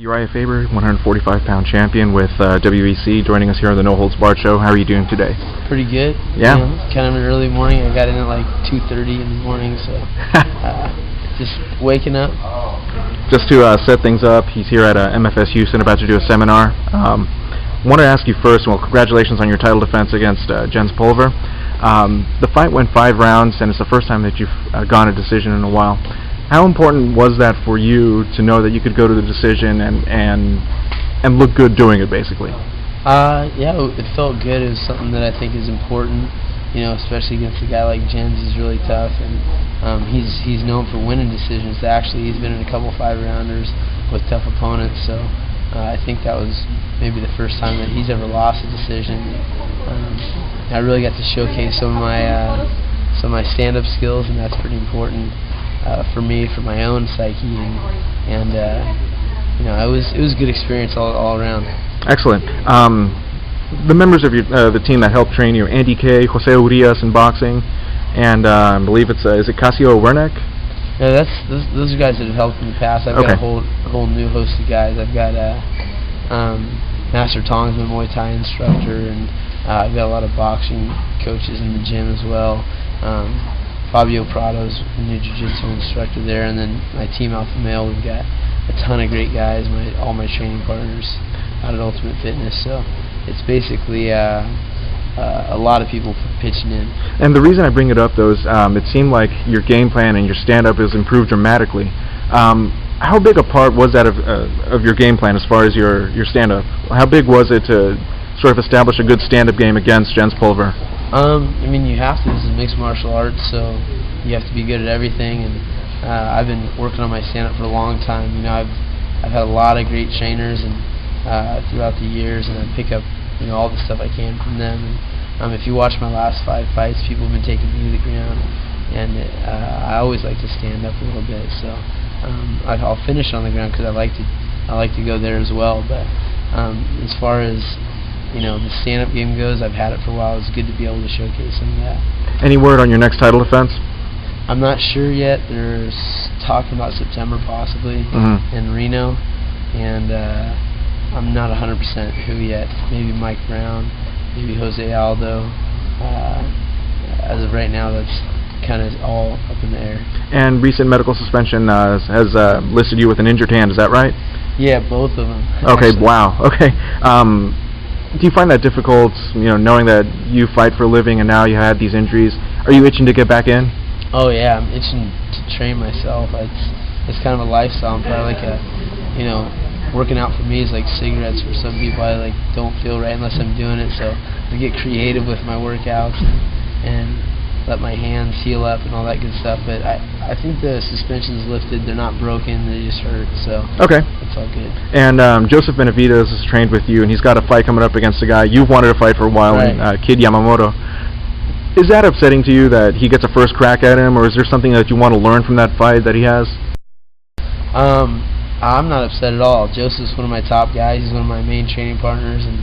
Urijah Faber, 145-pound champion with WEC, joining us here on the No Holds Barred Show. How are you doing today? Pretty good. Yeah. You know, kind of an early morning. I got in at like 2:30 in the morning, so just waking up. Just to set things up, he's here at MFS Houston, about to do a seminar. Want to ask you first, well, congratulations on your title defense against Jens Pulver. The fight went 5 rounds, and it's the first time that you've gone a decision in a while. How important was that for you to know that you could go to the decision and look good doing it, basically? Yeah, it felt good. It was something that I think is important, you know, especially against a guy like Jens. He's really tough, and he's known for winning decisions. Actually, he's been in a couple 5-rounders with tough opponents, so I think that was maybe the first time that he's ever lost a decision. I really got to showcase some of my stand-up skills, and that's pretty important for me, for my own psyche, and you know, it was a good experience all around. Excellent. The members of the team that helped train you, Andy K, Jose Urias in boxing, and I believe it's is it Casio Wernick? Yeah, those are guys that have helped in the past. I've got a whole new host of guys. I've got Master Tong's my Muay Thai instructor, and I've got a lot of boxing coaches in the gym as well. Fabio Prado's a new jiu-jitsu instructor there, and then my team Alpha Male, we've got a ton of great guys, all my training partners out at Ultimate Fitness, so it's basically a lot of people pitching in. And the reason I bring it up, though, is it seemed like your game plan and your stand-up has improved dramatically. How big a part was that of your game plan as far as your stand-up? How big was it to sort of establish a good stand-up game against Jens Pulver? I mean, you have to. This is mixed martial arts, so you have to be good at everything. And I've been working on my stand-up for a long time. You know, I've had a lot of great trainers and throughout the years, and I pick up all the stuff I can from them. And if you watch my last 5 fights, people have been taking me to the ground, and I always like to stand up a little bit. So I'll finish on the ground because I like to go there as well. But as far as the stand-up game goes, I've had it for a while. It's good to be able to showcase some of that. Any word on your next title defense? I'm not sure yet. There's talking about September possibly in Reno, and I'm not 100% who yet. Maybe Mike Brown, maybe Jose Aldo. As of right now, that's kind of all up in the air. And recent medical suspension has listed you with an injured hand. Is that right? Yeah, both of them. Okay. Actually. Wow. Okay. Do you find that difficult, knowing that you fight for a living and now you had these injuries? Are you itching to get back in? Oh yeah, I'm itching to train myself. It's kind of a lifestyle. I'm probably like working out for me is like cigarettes for some people. I don't feel right unless I'm doing it, so I get creative with my workouts and let my hands heal up and all that good stuff. But I think the suspension's lifted. They're not broken. They just hurt. So okay, it's all good. And Joseph Benavidez is trained with you, and he's got a fight coming up against a guy you've wanted to fight for a while, right. Kid Yamamoto. Is that upsetting to you that he gets a first crack at him, or is there something that you want to learn from that fight that he has? I'm not upset at all. Joseph's one of my top guys. He's one of my main training partners, and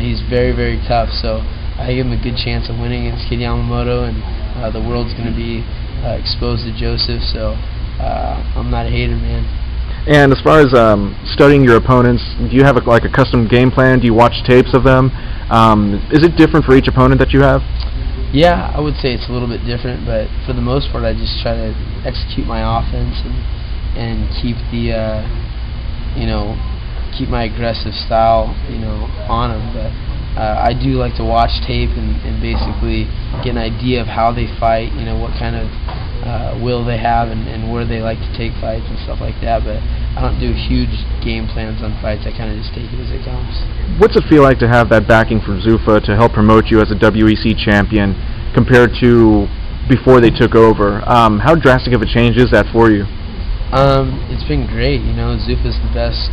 he's very, very tough. So I give him a good chance of winning against Kid Yamamoto, and the world's going to be exposed to Joseph, so I'm not a hater, man. And as far as studying your opponents, do you have a custom game plan? Do you watch tapes of them? Is it different for each opponent that you have? Yeah, I would say it's a little bit different, but for the most part, I just try to execute my offense and keep the keep my aggressive style on them. But I do like to watch tape and basically get an idea of how they fight, what kind of will they have and where they like to take fights and stuff like that. But I don't do huge game plans on fights. I kind of just take it as it comes. What's it feel like to have that backing from Zuffa to help promote you as a WEC champion compared to before they took over? How drastic of a change is that for you? It's been great. Zuffa's the best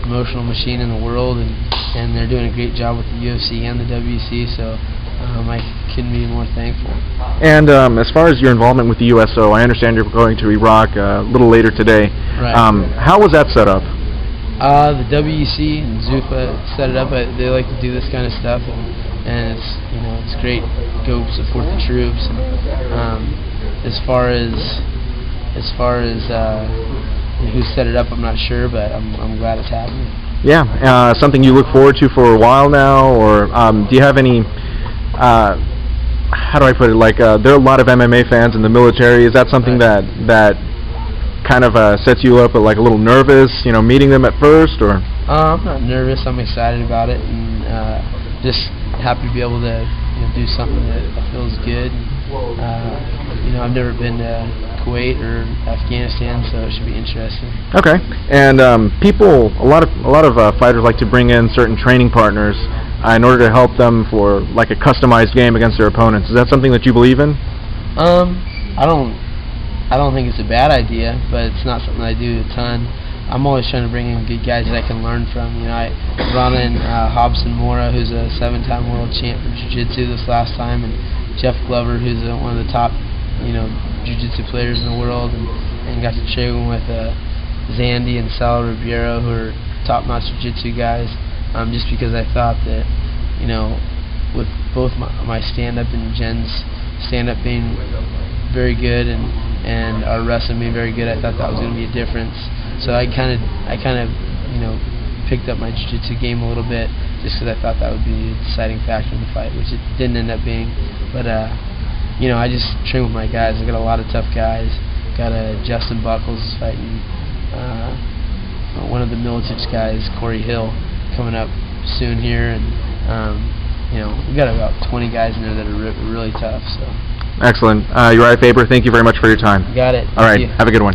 promotional machine in the world, and they're doing a great job with the UFC and the WEC, so I couldn't be more thankful. And as far as your involvement with the USO, I understand you're going to Iraq a little later today. Right. How was that set up? The WEC and Zuffa set it up. They like to do this kind of stuff, and it's great. Go support the troops. And, as far as who set it up, I'm not sure, but I'm glad it's happening. Yeah, something you look forward to for a while now, or do you have any? How do I put it? Like, there are a lot of MMA fans in the military. Is that something Right. that kind of sets you up, like a little nervous, meeting them at first, or? I'm not nervous. I'm excited about it, and just happy to be able to do something that feels good. I've never been to Kuwait or Afghanistan, so it should be interesting. Okay, and a lot of fighters like to bring in certain training partners in order to help them for like a customized game against their opponents. Is that something that you believe in? I don't think it's a bad idea, but it's not something I do a ton. I'm always trying to bring in good guys that I can learn from. I brought in Hobson Mora, who's a 7-time world champ for jiu-jitsu this last time, and Jeff Glover, who's one of the top jiu-jitsu players in the world, and got to train with Zandy and Sal Ribeiro, who are top-notch jiu-jitsu guys, just because I thought that, with both my stand-up and Jen's stand-up being very good and our wrestling being very good, I thought that was going to be a difference. So I kind of picked up my jiu-jitsu game a little bit, just because I thought that would be a deciding factor in the fight, which it didn't end up being. But I just train with my guys. I got a lot of tough guys. Got Justin Buckles is fighting one of the Milicic guys, Corey Hill, coming up soon here, and we got about 20 guys in there that are really tough. So. Excellent. Urijah Faber, thank you very much for your time. Got it. All right, have a good one.